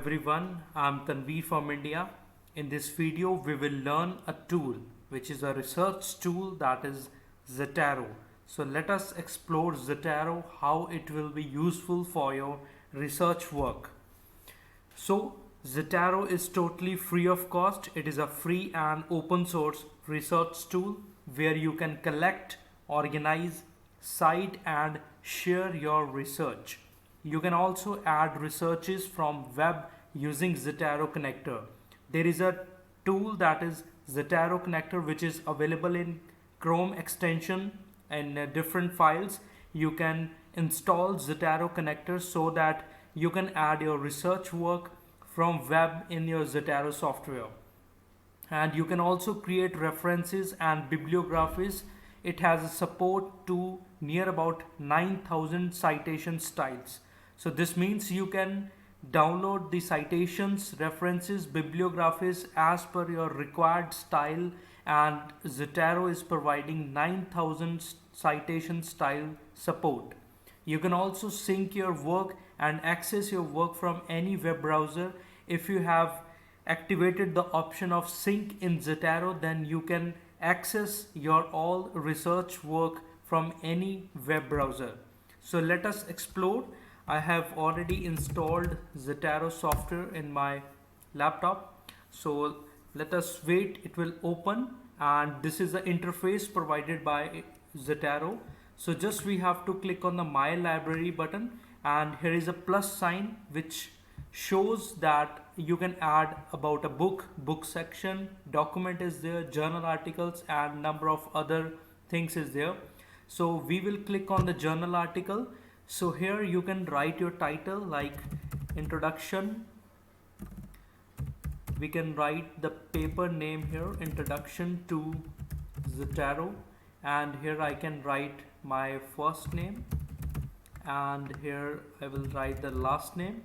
everyone, I'm Tanveer from India. In this video, we will learn a tool which is a research tool, that is Zotero. So let us explore Zotero, how it will be useful for your research work. So Zotero is totally free of cost. It is a free and open source research tool where you can collect, organize, cite and share your research. You can also add researches from web using Zotero connector. There is a tool that is Zotero connector which is available in Chrome extension and different files. You can install Zotero connector so that you can add your research work from web in your Zotero software. And you can also create references and bibliographies. It has a support to near about 9,000 citation styles. So this means you can download the citations, references, bibliographies as per your required style, and Zotero is providing 9,000 citation style support. You can also sync your work and access your work from any web browser. If you have activated the option of sync in Zotero, then you can access your all research work from any web browser. So let us explore. I have already installed Zotero software in my laptop. So let us wait, it will open, and this is the interface provided by Zotero. So just we have to click on the My Library button, and here is a plus sign which shows that you can add about a book section, document is there, journal articles and number of other things is there. So we will click on the journal article. So here you can write your title like introduction. We can write the paper name here, introduction to Zotero, and here I can write my first name and here I will write the last name.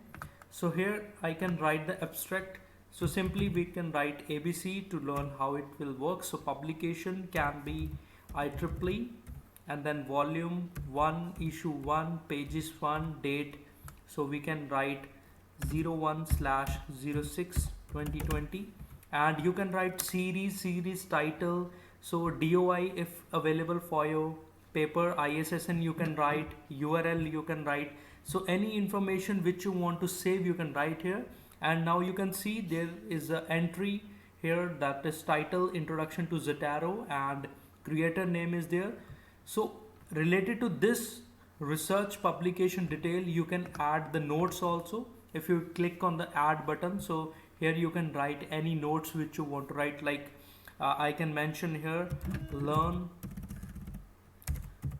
So here I can write the abstract. So simply we can write ABC to learn how it will work. So publication can be IEEE, and then volume 1, issue 1, pages 1, date. So we can write 01/06/2020, and you can write series title. So DOI if available for your paper, ISSN you can write, URL you can write. So any information which you want to save you can write here. And now you can see there is an entry here that is title, introduction to Zotero, and creator name is there. So related to this research publication detail, you can add the notes also if you click on the add button. So here you can write any notes which you want to write, like I can mention here learn.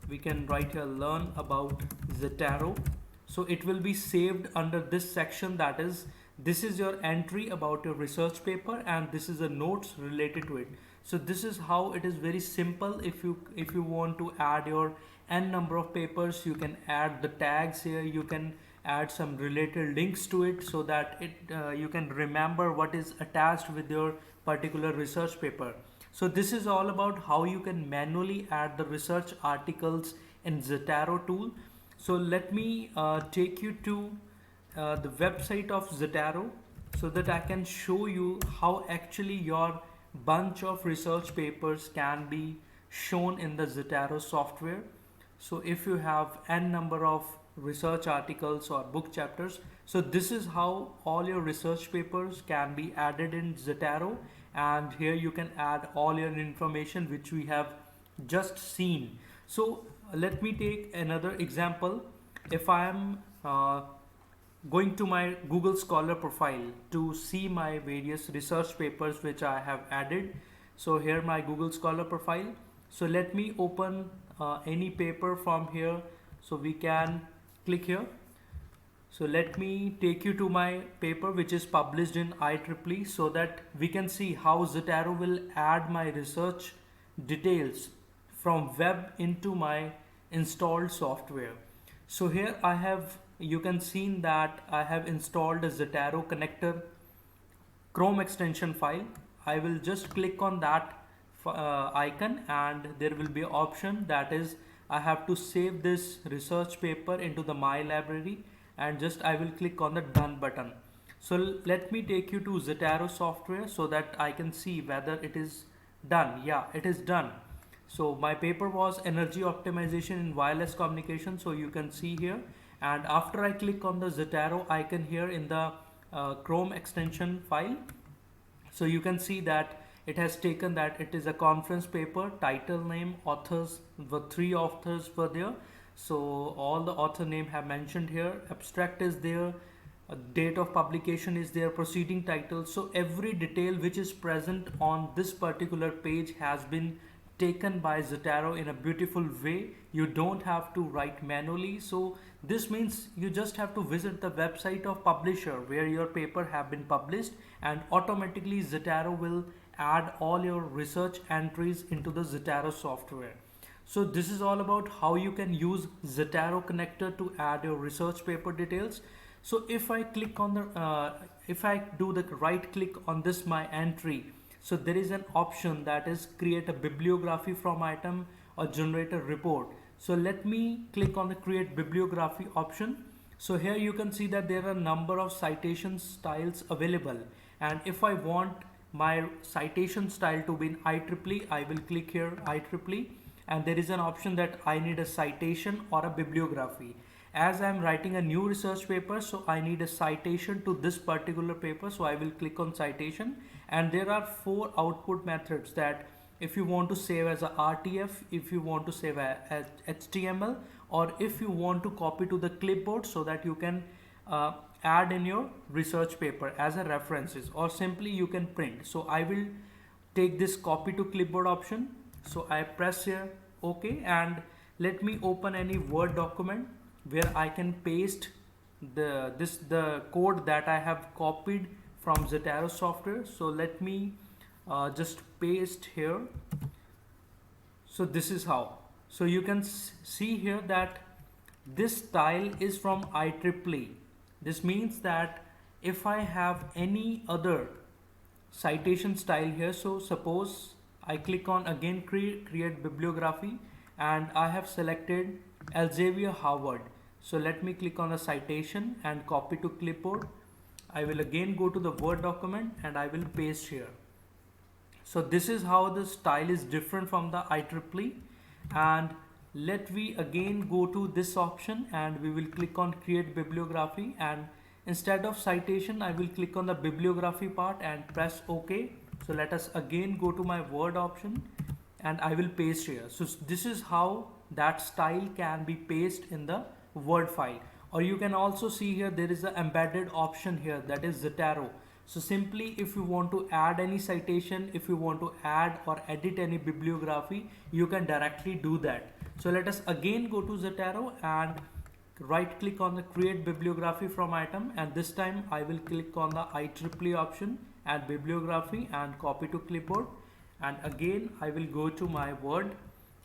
We can write here learn about Zotero. So it will be saved under this section, that is this is your entry about your research paper and this is the notes related to it. So this is how it is very simple. If you want to add your n number of papers, you can add the tags here, you can add some related links to it so that it you can remember what is attached with your particular research paper. So this is all about how you can manually add the research articles in Zotero tool. So let me take you to the website of Zotero so that I can show you how actually your bunch of research papers can be shown in the Zotero software. So if you have n number of research articles or book chapters, so this is how all your research papers can be added in Zotero, and here you can add all your information which we have just seen. So let me take another example. If I am going to my Google Scholar profile to see my various research papers which I have added. So here my Google Scholar profile. So let me open any paper from here. So we can click here. So let me take you to my paper which is published in IEEE so that we can see how Zotero will add my research details from web into my installed software. So here I have, you can see that I have installed a Zotero connector Chrome extension file. I will just click on that icon and there will be an option that is I have to save this research paper into the My Library, and just I will click on the done button. So let me take you to Zotero software so that I can see whether it is done. Yeah, it is done. So my paper was energy optimization in wireless communication. So you can see here, and after I click on the Zotero icon here in the Chrome extension file, so you can see that it has taken that it is a conference paper, title name, authors, the three authors were there. So all the author name have mentioned here, abstract is there, date of publication is there, proceeding title. So every detail which is present on this particular page has been taken by Zotero in a beautiful way. You don't have to write manually. So this means you just have to visit the website of publisher where your paper have been published, and automatically Zotero will add all your research entries into the Zotero software. So this is all about how you can use Zotero connector to add your research paper details. So if I click on the, if I do the right click on this my entry, so there is an option that is create a bibliography from item or generate a report. So let me click on the create bibliography option. So here you can see that there are a number of citation styles available, and if I want my citation style to be in IEEE, I will click here IEEE, and there is an option that I need a citation or a bibliography. As I am writing a new research paper, so I need a citation to this particular paper, so I will click on citation, and there are 4 output methods that if you want to save as a RTF, if you want to save as HTML, or if you want to copy to the clipboard so that you can add in your research paper as a references, or simply you can print. So I will take this copy to clipboard option. So I press here OK, and let me open any Word document where I can paste the code that I have copied from Zotero software. So let me just paste here. So this is how. So you can see here that this style is from IEEE. This means that if I have any other citation style here, so suppose I click on again create bibliography, and I have selected Elsevier Harvard. So let me click on the citation and copy to clipboard. I will again go to the Word document and I will paste here. So this is how the style is different from the IEEE. And let we again go to this option and we will click on create bibliography, and instead of citation I will click on the bibliography part and press OK. So let us again go to my Word option and I will paste here. So this is how that style can be pasted in the Word file. Or you can also see here there is an embedded option here, that is Zotero. So simply if you want to add any citation, if you want to add or edit any bibliography, you can directly do that. So let us again go to Zotero and right click on the create bibliography from item, and this time I will click on the IEEE option, add bibliography and copy to clipboard, and again I will go to my Word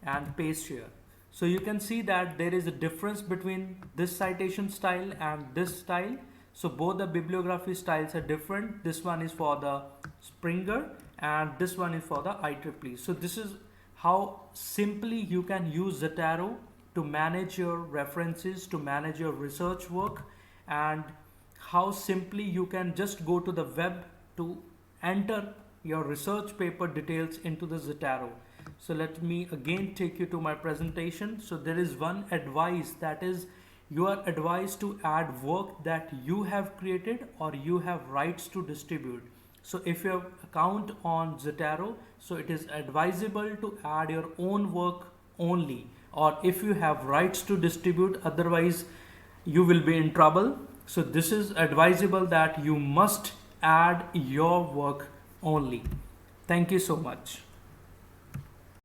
and paste here. So you can see that there is a difference between this citation style and this style. So both the bibliography styles are different. This one is for the Springer and this one is for the IEEE. So this is how simply you can use Zotero to manage your references, to manage your research work, and how simply you can just go to the web to enter your research paper details into the Zotero. So let me again take you to my presentation. So there is one advice, that is you are advised to add work that you have created or you have rights to distribute. So if you have account on Zotero, so it is advisable to add your own work only, or if you have rights to distribute, otherwise you will be in trouble. So this is advisable that you must add your work only. Thank you so much.